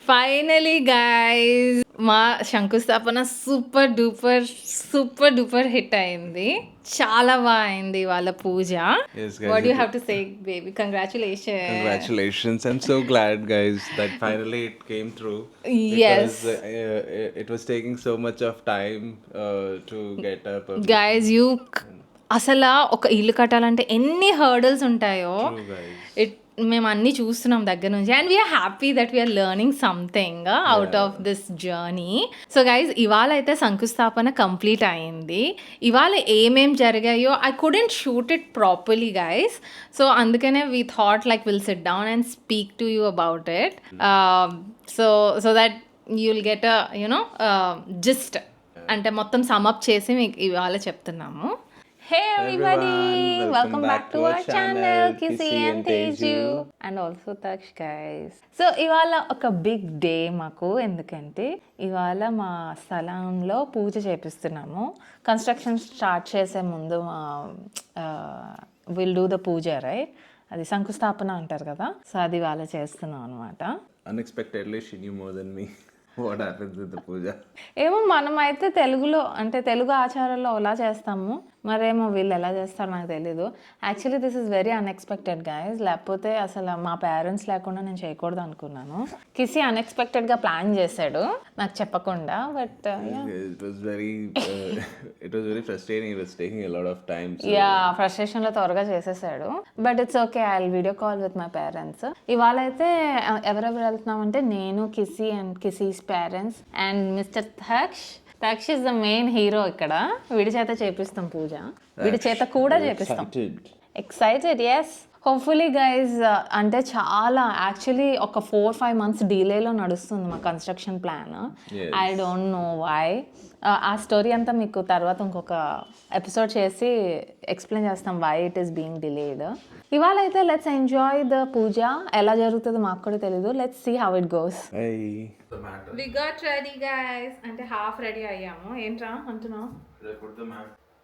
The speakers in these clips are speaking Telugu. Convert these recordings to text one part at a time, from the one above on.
ఫైనలీ గైస్ మా శంకుస్థాపన సూపర్ డూపర్ హిట్ అయింది. చాలా బాగా అయింది వాళ్ళ పూజ. Yes, guys. What you have to say baby? Congratulation. Congratulations. I'm so glad, guys, that finally it came through. Yes. Because it was taking so much of time to get up. Guys you అసలు ఒక ఇల్లు కట్టాలంటే ఎన్ని హర్డల్స్ ఉంటాయో True, guys. ఇట్ మేము అన్నీ చూస్తున్నాం దగ్గర నుంచి. And we're happy that we're learning something out of this journey. So guys ఇవాళ అయితే శంకుస్థాపన కంప్లీట్ అయింది. ఇవాళ ఏమేం జరిగాయో I couldn't shoot it properly guys. So అందుకనే we thought like will sit down and speak to you about it. So that you will get a you know gist. అంటే మొత్తం సమ్అప్ చేసి మీకు ఇవాళ చెప్తున్నాము. Hey everybody, welcome back to our channel Kissy and Teju and also Taksh guys. So ఇవాళ ఒక బిగ్ డే మాకు. ఎందుకంటే ఇవాళ మా స్థలంలో పూజ చేపిస్తున్నాము. కన్స్ట్రక్షన్ స్టార్ట్ చేసే ముందు will do the puja, right? అది శంకుస్థాపన అంటారు కదా. సో అది ఇవాళ చేస్తున్నాం అనమాట. Unexpectedly, she knew more than me. What happens with the puja? ఏమో మనమైతే తెలుగులో అంటే తెలుగు ఆచారాల్లో అలా చేస్తాము, మరేమో వీళ్ళు ఎలా చేస్తారో నాకు తెలీదు. Actually this is very unexpected guys. లేకపోతే అసలు మా పేరెంట్స్ లేకుండా నేను చేయకూడదు అనుకున్నాను. కిసి అన్ఎక్స్పెక్టెడ్గా ప్లాన్ చేశాడు నాకు చెప్పకుండా. But It was very frustrating. It was taking a lot of time. Yeah ఫ్రస్ట్రేషన్లో త్వరగా చేసేసాడు. But it's okay, I video call with my parents. ఇవాళ అయితే ఎవరెవరు వెళ్తున్నామంటే నేను, Kisi and Kisi's parents and mister Taksh is the main hero ఇక్కడ. వీడి చేత చేపిస్తాం పూజ, వీడి చేత కూడా చేపిస్తాం. Excited, yes. హోప్ఫుల్లీ గైజ్ అంటే చాలా యాక్చువల్లీ ఒక 4-5 months డిలేలో నడుస్తుంది మా construction plan. I don't know why. ఆ స్టోరీ అంతా మీకు తర్వాత ఇంకొక ఎపిసోడ్ చేసి ఎక్స్ప్లెయిన్ చేస్తాం why it is being delayed. ఇవాళ అయితే లెట్స్ ఎంజాయ్ ద పూజ. ఎలా జరుగుతుందో మాకు కూడా తెలీదు. Let's see how it goes. We got ready guys. అంటే హాఫ్ రెడీ అయ్యాము. ఏంట్రా అంటున్నావు?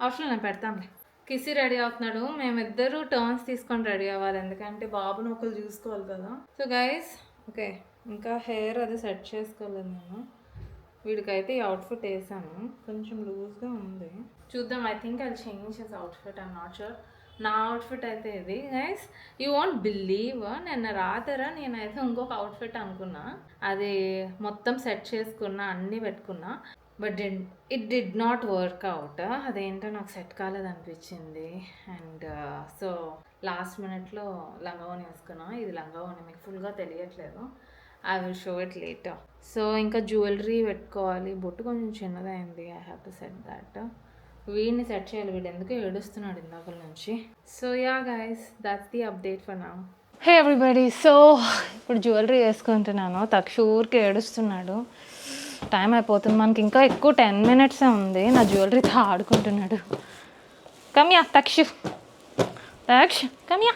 అవసరం నేను పెడతాంలే. కిసి రెడీ అవుతున్నాడు. మేమిద్దరు టర్న్స్ తీసుకొని రెడీ అవ్వాలి, ఎందుకంటే బాబుని ఒకరు చూసుకోవాలి కదా. సో గైస్ ఓకే, ఇంకా హెయిర్ అది సెట్ చేసుకోలేదు నేను. వీడికైతే ఈ అవుట్ఫిట్ వేసాను, కొంచెం లూజ్గా ఉంది. చూద్దాం. I think I change his outfit. I'm not sure. నా అవుట్ఫిట్ అయితే ఇది గైస్. యూ వాంట్ బిలీవ్, నిన్న రాత్రా నేనైతే ఇంకొక అవుట్ఫిట్ అనుకున్నా. అది మొత్తం సెట్ చేసుకున్నా, అన్నీ పెట్టుకున్నా. But it did not work out. అదేంటో నాకు సెట్ కాలేదనిపించింది. అండ్ సో లాస్ట్ మినిట్లో లంగావోని వేసుకున్నా. ఇది లంగావోని, మీకు ఫుల్గా తెలియట్లేదు. I will show it later. So ఇంకా జ్యువెలరీ పెట్టుకోవాలి. బొట్టు కొంచెం చిన్నదైంది. I have to set that. వీడిని సెట్ చేయాలి. వీడు ఎందుకు ఏడుస్తున్నాడు ఇందాక నుంచి. So yeah guys, that's the update for now. Hey everybody, so ఇప్పుడు జ్యువెలరీ వేసుకుంటున్నాను. తక్ష ఊరికి ఏడుస్తున్నాడు. టైం అయిపోతుంది మనకి, ఇంకా ఎక్కువ 10 minutes ఉంది. నా జ్యువెలరీతో ఆడుకుంటున్నాడు. కమ్యా తక్ష కమ్యా.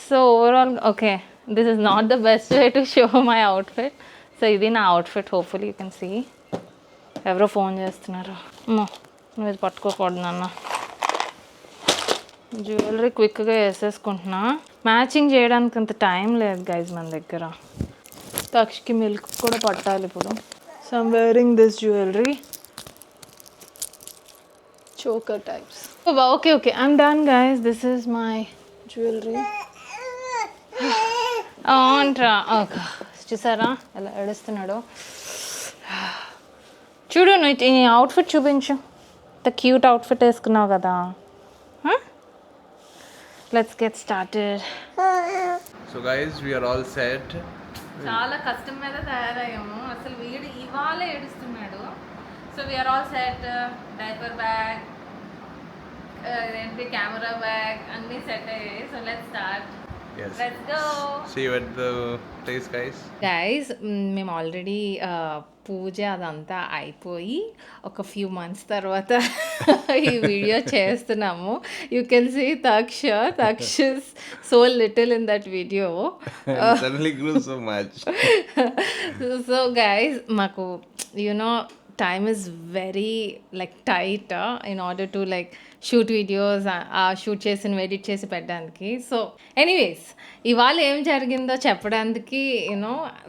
So overall okay, this is not the best way to show my outfit. So ఇది నా outfit. Hopefully you can see. ఎవరో ఫోన్ చేస్తున్నారు. నువ్వు ఇది పట్టుకోకూడదు నాన్న. జ్యువెలరీ క్విక్గా వేసేసుకుంటున్నా. మ్యాచింగ్ చేయడానికి అంత టైం లేదు గైజ్ మన దగ్గర. తక్షకి మిల్క్ కూడా పట్టాలి ఇప్పుడు. So I'm wearing this jewellery, choker types. Okay okay, I'm done guys. This is my jewellery. అంట్రా ఓకే, చూసారా ఎలా ఏడుస్తున్నాడు. చూడు, నువ్వు ఈ అవుట్ఫిట్ చూపించు. ద క్యూట్ అవుట్ఫిట్ వేసుకున్నావు కదా. Let's get started. So guys, we are all set. చాలా కష్టం మీద తయారయ్యాము. అసలు వీడు ఇవాళ ఏడుస్తున్నాడు. So we are all set. Diaper bag, ఏంటి కెమెరా బ్యాగ్ అన్నీ సెట్ అయ్యాయి. So let's start. Yes. Let's go. See you at the place, guys. Guys మేము ఆల్రెడీ పూజ అదంతా అయిపోయి ఒక ఫ్యూ మంత్స్ తర్వాత ఈ వీడియో చేస్తున్నాము. You can see Taksha so little in that video. Suddenly grew so much. So guys మాకు you know time is very like tight in order to like shoot videos, shoot చేసి ఎడిట్ చేసి పెట్టడానికి. సో ఎనీవేస్ ఇవాళ ఏం జరిగిందో చెప్పడానికి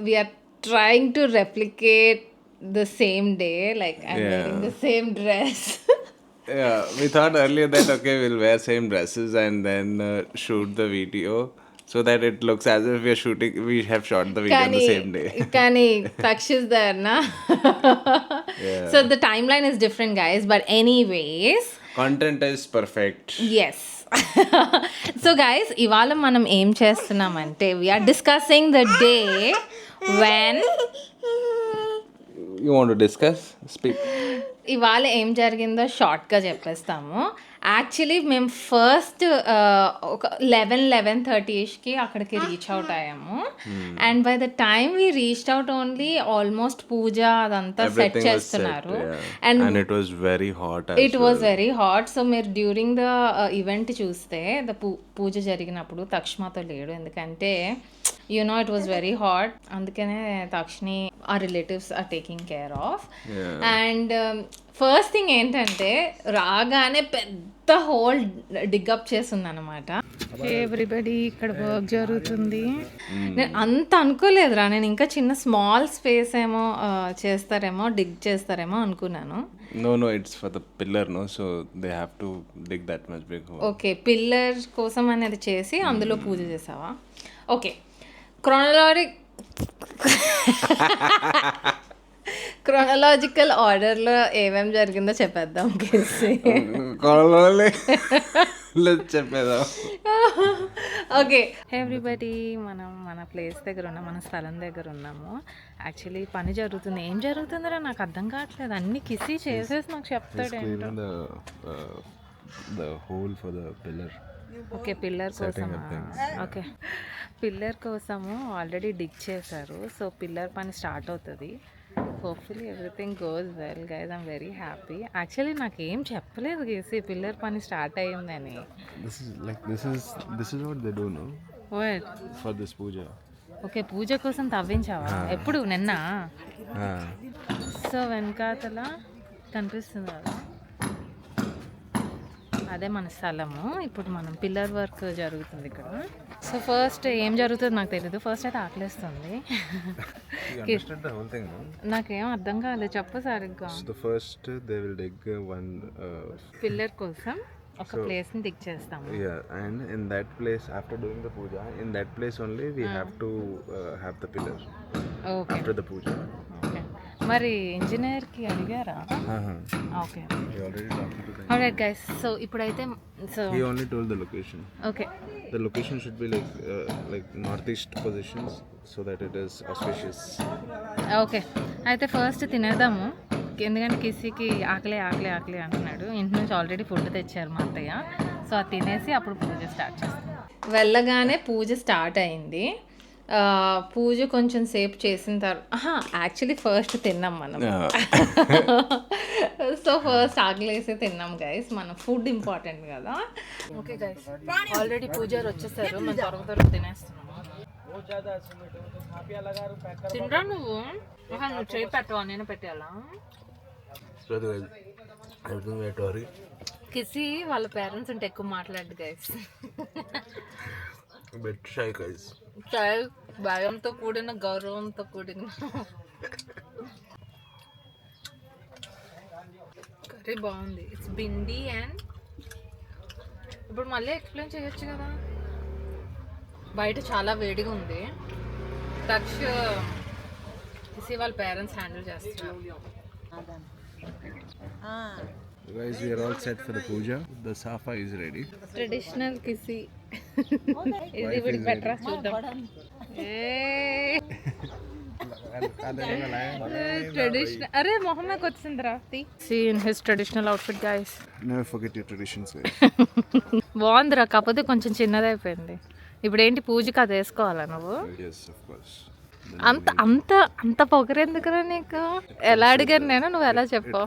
we are trying to replicate the same day, like I'm wearing the same dress. Yeah, we thought earlier that okay, we'll wear same dresses and then shoot the video so that it looks as if we have shot the video on the same day. Kani Taksh is there na. So the timeline is different, guys, but anyways, Content is perfect. yes. So guys, ఇవాళ మనం ఏం చేస్తున్నామంటే we are discussing the day when You want to discuss? Speak. ఇవాళ ఏం జరిగిందో షార్ట్గా చెప్పేస్తాము. యాక్చువల్లీ మేము ఫస్ట్ ఒక 11:30కి అక్కడికి రీచ్ అవుట్ అయ్యాము. And by the time we reached out only almost పూజ అదంతా సెట్ చేస్తున్నారు. And it was very hot. It was very hot. So మీరు డ్యూరింగ్ ద ఈవెంట్ చూస్తే పూజ జరిగినప్పుడు తక్ష్మాతో లేడు, ఎందుకంటే ఇట్ వాజ్ వెరీ హాట్. అందుకనే తక్షని ఆ relatives are taking care of. And first thing ఏంటంటే రాగానే పెద్ద హోల్ డిగ్అప్ చేస్తుంది అనమాట. ఎవ్రీబడి ఇక్కడ వర్క్ జరుగుతుంది. నేను అంత అనుకోలేదురా, నేను ఇంకా చిన్న స్మాల్ స్పేస్ ఏమో చేస్తారేమో, డిగ్ చేస్తారేమో అనుకున్నాను. No, it's for the pillar, no? So they have to dig that much big hole. Okay, pillar కోసం అనేది చేసి అందులో పూజ చేసావా? ఓకే, క్రోనలాజికల్ ఆర్డర్లో ఏమేమి జరిగిందో చెప్పేద్దాం. చెప్పేదా? ఓకే ఎవ్రీబడి, మనం మన ప్లేస్ దగ్గర ఉన్నాం, మన స్థలం దగ్గర ఉన్నాము. యాక్చువల్లీ పని జరుగుతుంది. ఏం జరుగుతుందిరా నాకు అర్థం కావట్లేదు. అన్ని కిసి చేసేసి నాకు చెప్తాడు. ఓకే, పిల్లర్ కోసం. ఓకే, పిల్లర్ కోసము ఆల్రెడీ డిగ్ చేశారు. సో పిల్లర్ పని స్టార్ట్ అవుతుంది. Hopefully everything goes well guys. I'm very happy. Actually నాకు ఏం చెప్పలేదు కేసి పిల్లర్ పని స్టార్ట్ అయ్యిందని. This is what they do, no? What? For this puja. Okay, పూజ కోసం తవ్వించావా? ఎప్పుడు? నిన్న? సో వెనకాతల కనిపిస్తుంది కదా, అదే మన స్థలము. ఇప్పుడు మనం పిల్లర్ వర్క్ జరుగుతుంది ఇక్కడ. సో ఫస్ట్ ఏం జరుగుతుందో నాకు తెలీదు. ఫస్ట్ అయితే ఆకలేస్తుంది. నాకేం అర్థం కాలేదు, చెప్పు సరిగ్గా. First they will dig one pillar కోసం ఒక ప్లేస్ ని డిగ్ చేస్తాము. And in that place, after doing the puja, in that place only we have to have the pillar. Okay. After the puja. Okay. మరి ఇంజనీర్ కి అడిగారా? Okay, alright guys. సో ఇప్పుడైతే he only told the location. Okay, The location should be like northeast positions so that it is auspicious. Okay, అయితే ఫస్ట్ తినేద్దాము. ఎందుకంటే కిసికి ఆకలి ఆకలి ఆకలి అంటున్నాడు. ఇంటి నుంచి ఆల్రెడీ ఫుడ్ తెచ్చారు మా అత్తయ్య. సో అది తినేసి అప్పుడు పూజ స్టార్ట్ చేస్తాం. వెళ్ళగానే పూజ స్టార్ట్ అయింది. పూజ కొంచెం సేపు చేసిన తర్వాత యాక్చువల్లీ ఫస్ట్ తిన్నాం మనం. సో ఫస్ట్ ఆకలేసి తిన్నాం గైస్. మన ఫుడ్ ఇంపార్టెంట్ కదా. ఓకే గైస్, ఆల్రెడీ పూజారు వచ్చేసారు. మనం త్వరగా తినేస్తున్నాము. తింటా నువ్వు? నువ్వు చేయి పెట్టవా, నేను పెట్టాలా? కిసి వాళ్ళ పేరెంట్స్ అంటే ఎక్కువ మాట్లాడు గైస్. భయంతో కూడిన గౌరవంతో కూడిన కర్రీ బాగుంది. ఇట్స్ బిండి. అండ్ ఇప్పుడు మళ్ళీ ఎక్స్ప్లెయిన్ చేయొచ్చు కదా. బయట చాలా వేడిగా ఉంది. తక్ష కిసి వాళ్ళ పేరెంట్స్ హ్యాండిల్ చేస్తున్నారు. Guys, we are all set for the puja. The safa is ready. Traditional kisi. ఇది వీడికి బెటర్ చూద్దాం. ట్రెడిషనల్. అరే మొహమ్మద్ వచ్చింది రాఫ్తి. See in his traditional outfit guys. Never forget your traditions, guys. బాగుందిరా, కాకపోతే కొంచెం చిన్నదైపోయింది. ఇప్పుడు ఏంటి పూజకి అది వేసుకోవాలా నువ్వు? Yes, of course. అంత అంత అంత పొగరెందుకురా నీకు? ఎలా అడిగాను నేను, నువ్వు ఎలా చెప్పావు?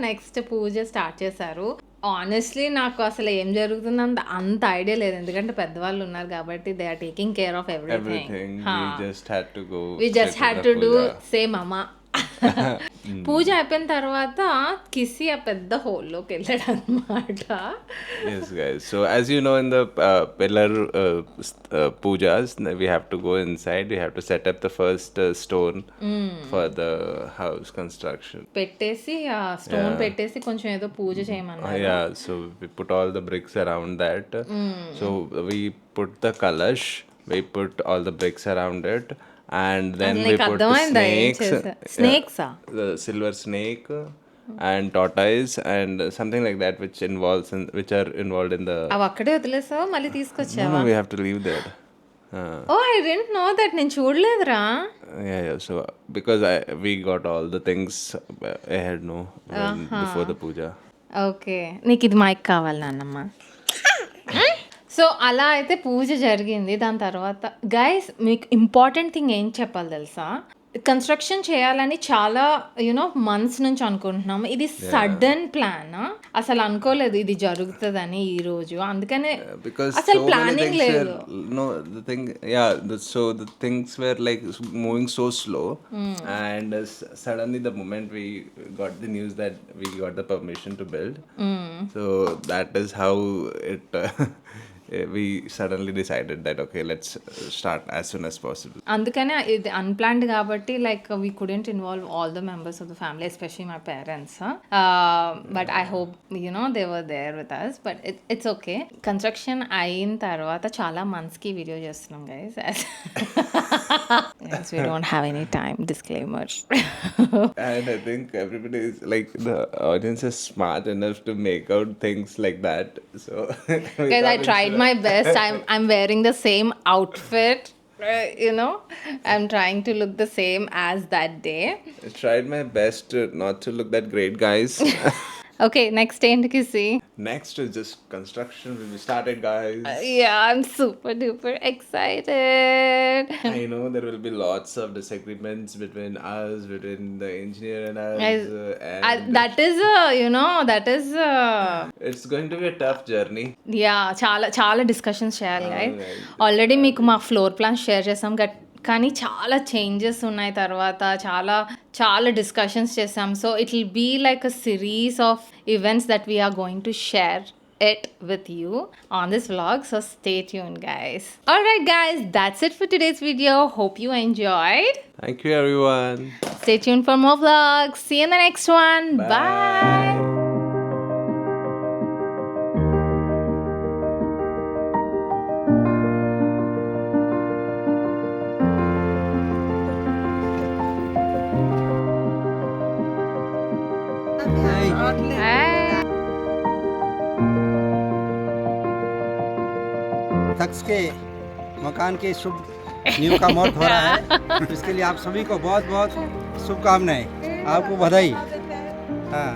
నెక్స్ట్ పూజ స్టార్ట్ చేశారు. ఆనెస్ట్లీ నాకు అసలు ఏం జరుగుతుందో అంత ఐడియా లేదు, ఎందుకంటే పెద్దవాళ్ళు ఉన్నారు కాబట్టి they are taking care of everything. We just had to go. We just had to do same అమ్మ పూజ అయిపోయిన తర్వాత కిసి ఆ పెద్ద హోల్లోకి వెళ్ళాడు అనమాట. Yes, guys. So as you know, in the pillar pujas, we have to go inside. We have to set up the first stone for the house construction. పెట్టేసి ఆ స్టోన్ పెట్టేసి కొంచెం ఏదో పూజ చేయమన్నారు. Yeah, so we put all the bricks around that. So we put the kalash. We put all the bricks around it, and then we put the snakes. The silver snake. And tortoise and something like that which are involved in the అవి అక్కడే వదిలేసావు మళ్ళీ తీసుకొచ్చావా? no, we have to leave there. Oh I don't know that, నేను చూడలేదురా. Yeah, so because we got all the things ahead before the puja. Okay, నీకు ఇది మైక్ కావాలి నాన్నమ్మ. సో అలా అయితే పూజ జరిగింది. దాని తర్వాత గైస్ మీకు ఇంపార్టెంట్ థింగ్ ఏం చెప్పాలి తెలుసా, కన్స్ట్రక్షన్ చేయాలని చాలా మంత్స్ నుంచి అనుకుంటున్నాము. ఇది సడన్ ప్లాన్, అసలు అనుకోలేదు ఇది జరుగుతుందని ఈ రోజు. అందుకనే అసలు ప్లానింగ్ లేదు. No, the thing, yeah, so the things were like moving so slow, and suddenly the moment we got the news that we got the permission to build, so that is how it we suddenly decided that okay, let's start as soon as possible. అందుకనే ఇది అన్ప్లాన్డ్ కాబట్టి like we couldn't involve all the members of the family, especially my parents. But I hope they were there with us. But it's okay. Construction అయిన తర్వాత చాలా మంత్స్కి వీడియో చేస్తున్నాం guys. We don't have any time, disclaimer. And I think everybody is like, the audience is smart enough to make out things like that. So Guys, I tried my best. I'm wearing the same outfit. I'm trying to look the same as that day. I tried my best not to look that great, guys. Okay, next ఏంటి కిసి? Next is just construction will be started, guys. Yeah, I'm super duper excited. I know there will be lots of disagreements between us, between the engineer and us. And that is it's going to be a tough journey. చాలా డిస్కషన్స్ చేయాలి గైస్. ఆల్రెడీ మీకు మా ఫ్లోర్ ప్లాన్ షేర్ చేసాం, కానీ చాలా చేంజెస్ ఉన్నాయి. తర్వాత చాలా డిస్కషన్స్ చేసాం. So it will be like a series of events that we are going to share it with you on this vlog, so stay tuned guys. Alright guys, that's it for today's video. Hope you enjoyed. Thank you everyone. Stay tuned for more vlogs. See you in the next one. Bye. तख्श के मकान के शुभ न्यू का मुहूर्त हो रहा है, इसके लिए आप सभी को बहुत बहुत शुभकामनाएं, आपको बधाई. हाँ,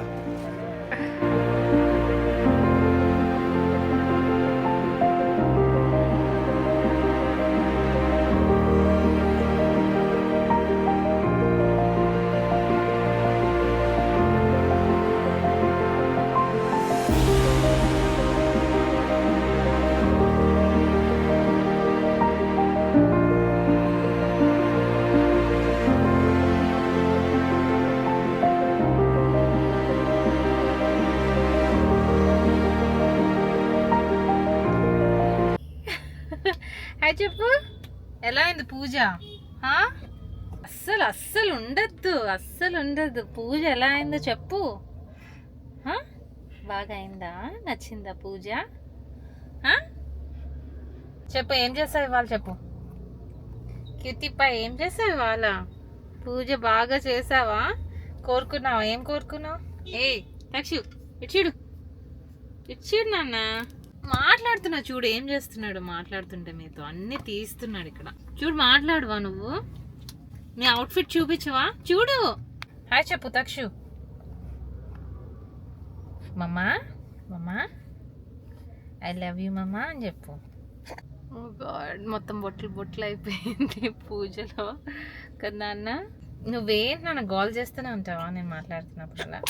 హాయ్ చెప్పు, ఎలా అయింది పూజ? అస్సలు ఉండద్దు పూజ ఎలా అయిందో చెప్పు. బాగా అయిందా? నచ్చిందా పూజ? చెప్పు, ఏం చేసావు ఇవాళ? చెప్పు క్యూతిప్ప, ఏం చేసావు ఇవాళ? పూజ బాగా చేసావా? కోరుకున్నావా? ఏం కోరుకున్నావు? తక్షు ఇచ్చిడు నాన్న. మాట్లాడుతున్నా చూడు, ఏం చేస్తున్నాడు మాట్లాడుతుంటే. మీతో అన్ని తీస్తున్నాడు ఇక్కడ. చూడు, మాట్లాడువా నువ్వు? నీ అవుట్ఫిట్ చూపించవా? చూడు. హాయ్ చెప్పు తక్షు. మమ్మా ఐ లవ్ యూ మమ్మా అని చెప్పు. ఓ గాడ్, మొత్తం బొట్లు అయిపోయింది పూజలో కదా నాన్న. నువ్వేంటి నాన్న గోల్ చేస్తూనే ఉంటావా నేను మాట్లాడుతున్నప్పుడు అలా?